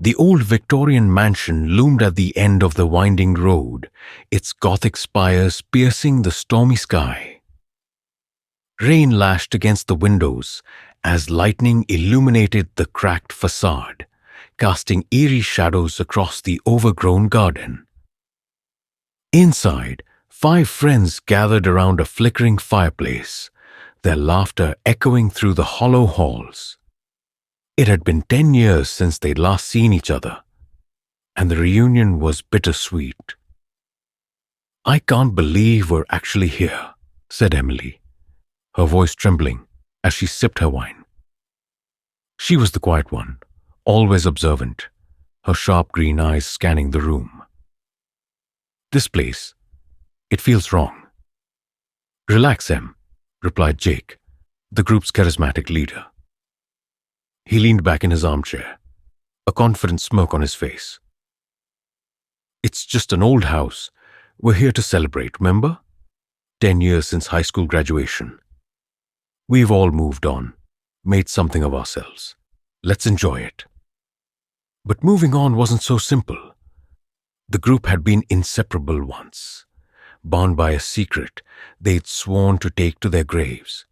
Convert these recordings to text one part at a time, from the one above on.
The old Victorian mansion loomed at the end of the winding road, its Gothic spires piercing the stormy sky. Rain lashed against the windows as lightning illuminated the cracked facade, casting eerie shadows across the overgrown garden. Inside, 5 friends gathered around a flickering fireplace, their laughter echoing through the hollow halls. It had been 10 years since they'd last seen each other, and the reunion was bittersweet. "I can't believe we're actually here," said Emily, her voice trembling as she sipped her wine. She was the quiet one, always observant, her sharp green eyes scanning the room. "This place, it feels wrong." "Relax, Em," replied Jake, the group's charismatic leader. He leaned back in his armchair, a confident smirk on his face. "It's just an old house. We're here to celebrate, remember? 10 years since high school graduation. We've all moved on, made something of ourselves. Let's enjoy it." But moving on wasn't so simple. The group had been inseparable once, bound by a secret they'd sworn to take to their graves.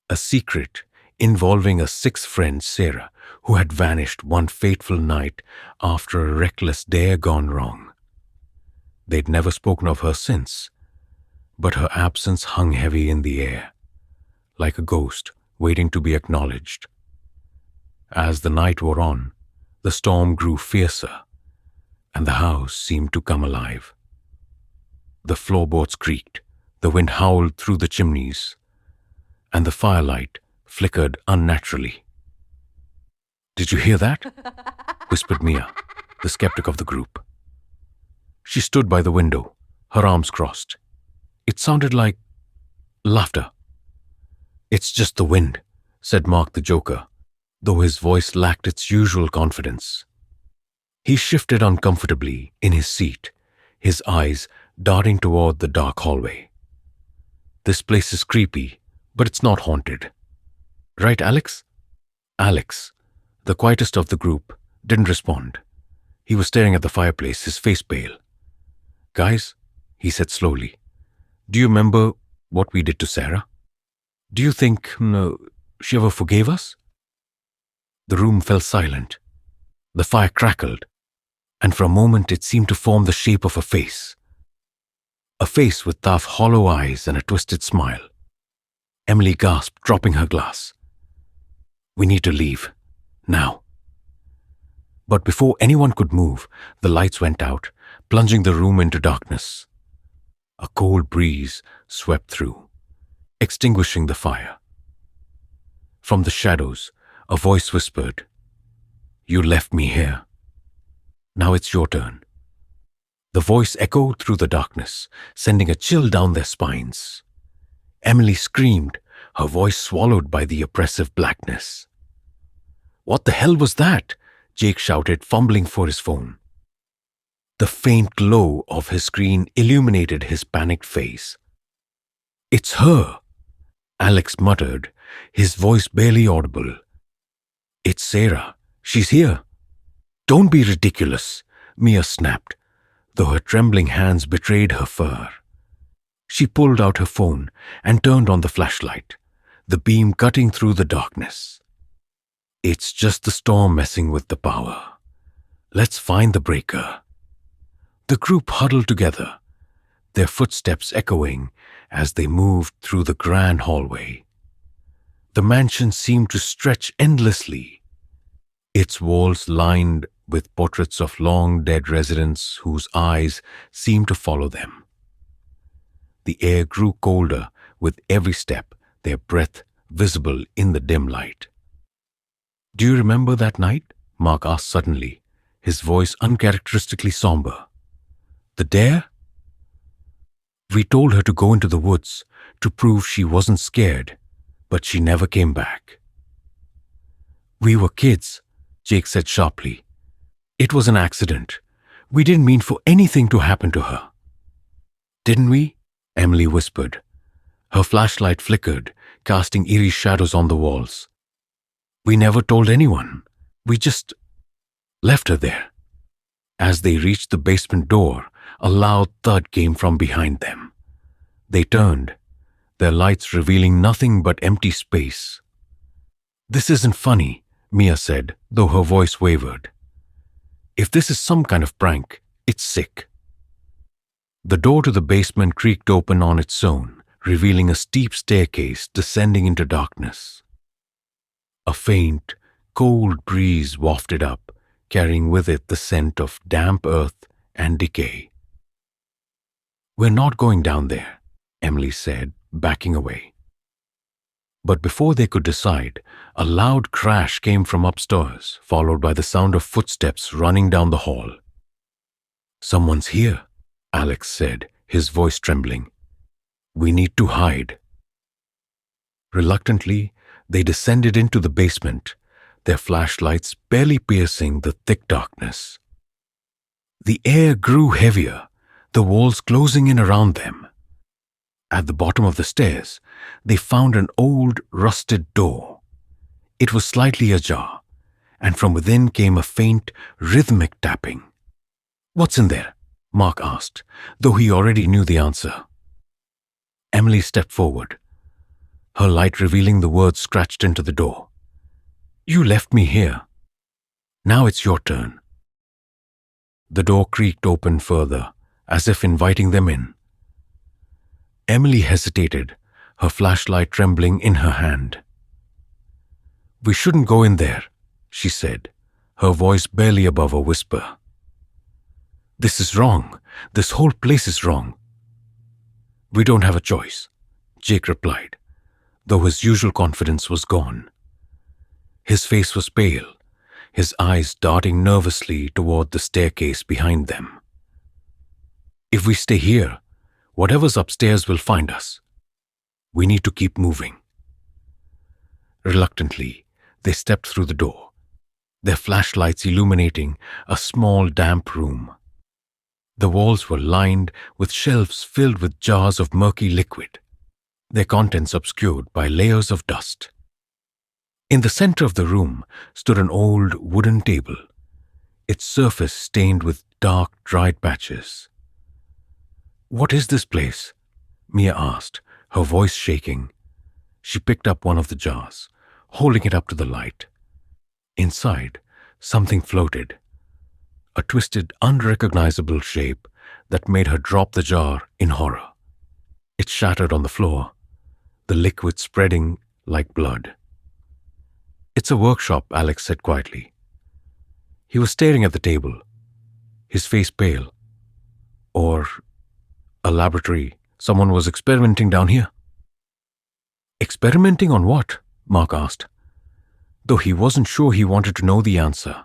A secret involving a 6th friend, Sarah, who had vanished one fateful night after a reckless dare gone wrong. They'd never spoken of her since, but her absence hung heavy in the air, like a ghost waiting to be acknowledged. As the night wore on, the storm grew fiercer, and the house seemed to come alive. The floorboards creaked, the wind howled through the chimneys, and the firelight flickered unnaturally. "Did you hear that?" whispered Mia, the skeptic of the group. She stood by the window, her arms crossed. It sounded like laughter. "It's just the wind," said Mark the Joker, though his voice lacked its usual confidence. He shifted uncomfortably in his seat, his eyes darting toward the dark hallway. "This place is creepy, but it's not haunted. Right, Alex?" Alex, the quietest of the group, didn't respond. He was staring at the fireplace, his face pale. "Guys," he said slowly, "do you remember what we did to Sarah? Do you think she ever forgave us?" The room fell silent. The fire crackled, and for a moment it seemed to form the shape of a face. A face with tough, hollow eyes and a twisted smile. Emily gasped, dropping her glass. "We need to leave. Now." But before anyone could move, the lights went out, plunging the room into darkness. A cold breeze swept through, extinguishing the fire. From the shadows, a voice whispered, "You left me here. Now it's your turn." The voice echoed through the darkness, sending a chill down their spines. Emily screamed, her voice swallowed by the oppressive blackness. "What the hell was that?" Jake shouted, fumbling for his phone. The faint glow of his screen illuminated his panicked face. "It's her," Alex muttered, his voice barely audible. "It's Sarah. She's here." "Don't be ridiculous," Mia snapped, though her trembling hands betrayed her fear. She pulled out her phone and turned on the flashlight, the beam cutting through the darkness. "It's just the storm messing with the power. Let's find the breaker." The group huddled together, their footsteps echoing as they moved through the grand hallway. The mansion seemed to stretch endlessly, its walls lined with portraits of long-dead residents whose eyes seemed to follow them. The air grew colder with every step, their breath visible in the dim light. "Do you remember that night?" Mark asked suddenly, his voice uncharacteristically somber. "The dare? We told her to go into the woods to prove she wasn't scared, but she never came back." "We were kids," Jake said sharply. "It was an accident. We didn't mean for anything to happen to her." "Didn't we?" Emily whispered. Her flashlight flickered, casting eerie shadows on the walls. "We never told anyone. We just..." left her there. As they reached the basement door, a loud thud came from behind them. They turned, their lights revealing nothing but empty space. "This isn't funny," Mia said, though her voice wavered. "If this is some kind of prank, it's sick." The door to the basement creaked open on its own, revealing a steep staircase descending into darkness. A faint, cold breeze wafted up, carrying with it the scent of damp earth and decay. "We're not going down there," Emily said, backing away. But before they could decide, a loud crash came from upstairs, followed by the sound of footsteps running down the hall. "Someone's here," Alex said, his voice trembling. "We need to hide." Reluctantly, they descended into the basement, their flashlights barely piercing the thick darkness. The air grew heavier, the walls closing in around them. At the bottom of the stairs, they found an old, rusted door. It was slightly ajar, and from within came a faint, rhythmic tapping. "What's in there?" Mark asked, though he already knew the answer. Emily stepped forward, her light revealing the words scratched into the door. "You left me here. Now it's your turn." The door creaked open further, as if inviting them in. Emily hesitated, her flashlight trembling in her hand. "We shouldn't go in there," she said, her voice barely above a whisper. "This is wrong. This whole place is wrong." "We don't have a choice," Jake replied, though his usual confidence was gone. His face was pale, his eyes darting nervously toward the staircase behind them. "If we stay here, whatever's upstairs will find us. We need to keep moving." Reluctantly, they stepped through the door, their flashlights illuminating a small, damp room. The walls were lined with shelves filled with jars of murky liquid, their contents obscured by layers of dust. In the center of the room stood an old wooden table, its surface stained with dark, dried patches. "What is this place?" Mia asked, her voice shaking. She picked up one of the jars, holding it up to the light. Inside, something floated, a twisted, unrecognizable shape that made her drop the jar in horror. It shattered on the floor, the liquid spreading like blood. "It's a workshop," Alex said quietly. He was staring at the table, his face pale. "Or a laboratory. Someone was experimenting down here." "Experimenting on what?" Mark asked, though he wasn't sure he wanted to know the answer.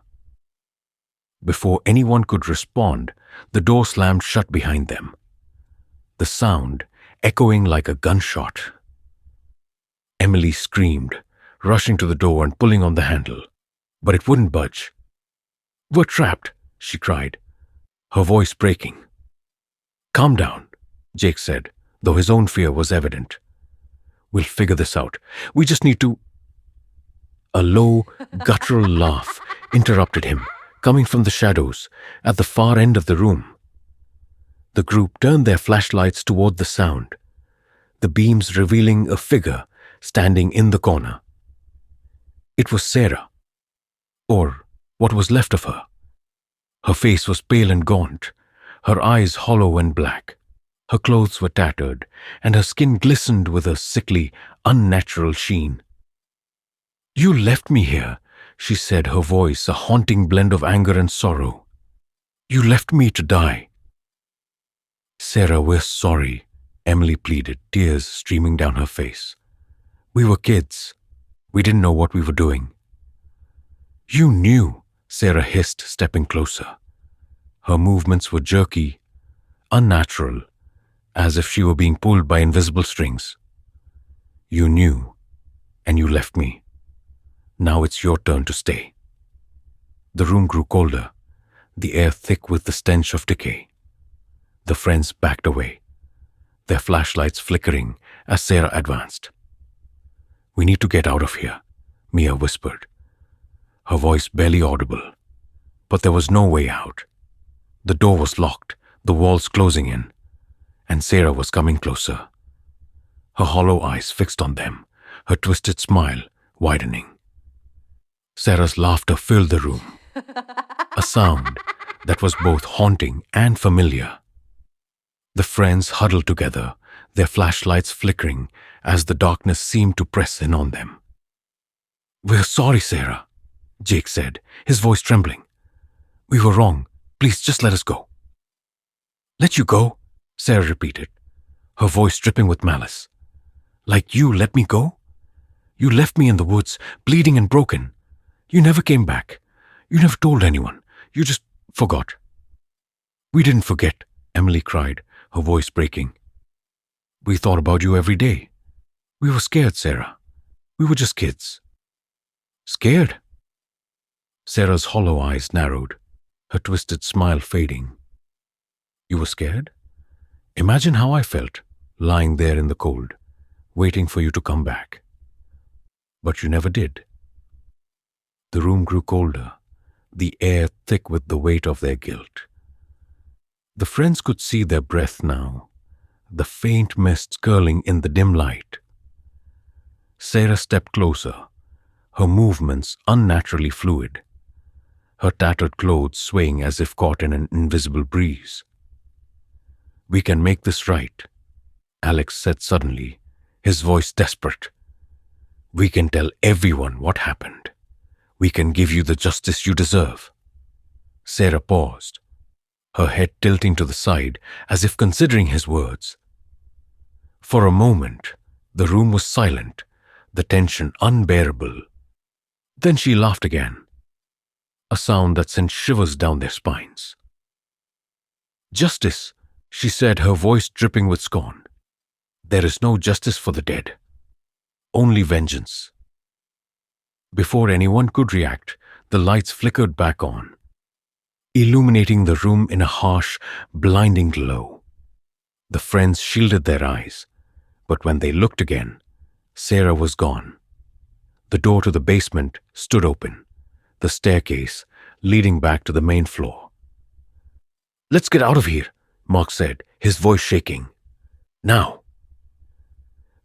Before anyone could respond, the door slammed shut behind them, the sound echoing like a gunshot. Emily screamed, rushing to the door and pulling on the handle, but it wouldn't budge. "We're trapped," she cried, her voice breaking. "Calm down," Jake said, though his own fear was evident. "We'll figure this out. We just need to—" A low, guttural laugh interrupted him, coming from the shadows at the far end of the room. The group turned their flashlights toward the sound, the beams revealing a figure standing in the corner. It was Sarah, or what was left of her. Her face was pale and gaunt, her eyes hollow and black. Her clothes were tattered, and her skin glistened with a sickly, unnatural sheen. "You left me here," she said, her voice a haunting blend of anger and sorrow. "You left me to die." "Sarah, we're sorry," Emily pleaded, tears streaming down her face. "We were kids. We didn't know what we were doing." "You knew," Sarah hissed, stepping closer. Her movements were jerky, unnatural, as if she were being pulled by invisible strings. "You knew, and you left me. Now it's your turn to stay." The room grew colder, the air thick with the stench of decay. The friends backed away, their flashlights flickering as Sarah advanced. "We need to get out of here," Mia whispered, her voice barely audible. But there was no way out. The door was locked, the walls closing in, and Sarah was coming closer. Her hollow eyes fixed on them, her twisted smile widening. Sarah's laughter filled the room, a sound that was both haunting and familiar. The friends huddled together, their flashlights flickering as the darkness seemed to press in on them. "We're sorry, Sarah," Jake said, his voice trembling. "We were wrong. Please just let us go." "Let you go?" Sarah repeated, her voice dripping with malice. "Like you let me go? You left me in the woods, bleeding and broken. You never came back. You never told anyone. You just forgot." "We didn't forget," Emily cried, her voice breaking. "We thought about you every day. We were scared, Sarah. We were just kids." "Scared?" Sarah's hollow eyes narrowed, her twisted smile fading. "You were scared? Imagine how I felt, lying there in the cold, waiting for you to come back. But you never did." The room grew colder, the air thick with the weight of their guilt. The friends could see their breath now, the faint mist curling in the dim light. Sarah stepped closer, her movements unnaturally fluid, her tattered clothes swaying as if caught in an invisible breeze. "We can make this right," Alex said suddenly, his voice desperate. "We can tell everyone what happened. We can give you the justice you deserve." Sarah paused, her head tilting to the side as if considering his words. For a moment, the room was silent, the tension unbearable. Then she laughed again, a sound that sent shivers down their spines. "Justice," she said, her voice dripping with scorn. "There is no justice for the dead. Only vengeance." Before anyone could react, the lights flickered back on, illuminating the room in a harsh, blinding glow. The friends shielded their eyes, but when they looked again, Sarah was gone. The door to the basement stood open, the staircase leading back to the main floor. "Let's get out of here," Mark said, his voice shaking. "Now."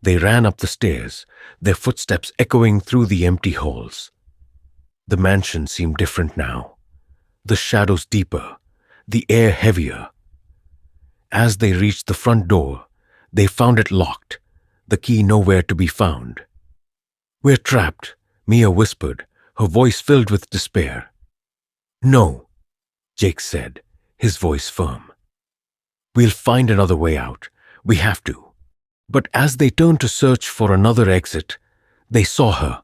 They ran up the stairs, their footsteps echoing through the empty halls. The mansion seemed different now, the shadows deeper, the air heavier. As they reached the front door, they found it locked, the key nowhere to be found. "We're trapped," Mia whispered, her voice filled with despair. "No," Jake said, his voice firm. "We'll find another way out. We have to." But as they turned to search for another exit, they saw her.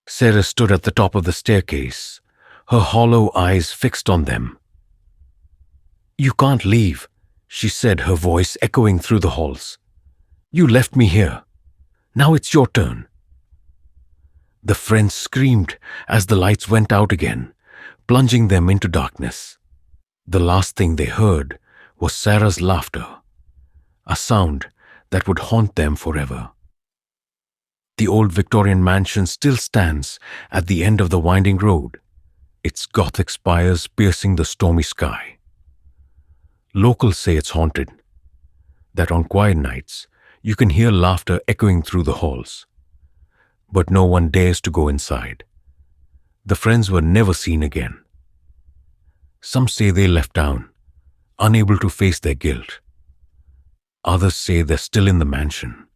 Sarah stood at the top of the staircase, her hollow eyes fixed on them. "You can't leave," she said, her voice echoing through the halls. "You left me here. Now it's your turn." The friends screamed as the lights went out again, plunging them into darkness. The last thing they heard was Sarah's laughter, a sound that would haunt them forever. The old Victorian mansion still stands at the end of the winding road, its Gothic spires piercing the stormy sky. Locals say it's haunted, that on quiet nights you can hear laughter echoing through the halls. But no one dares to go inside. The friends were never seen again. Some say they left town, unable to face their guilt. Others say they're still in the mansion,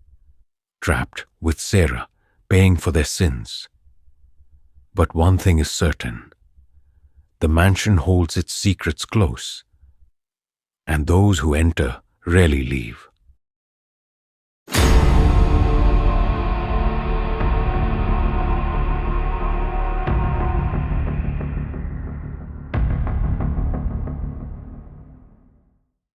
trapped with Sarah, paying for their sins. But one thing is certain. The mansion holds its secrets close, and those who enter rarely leave.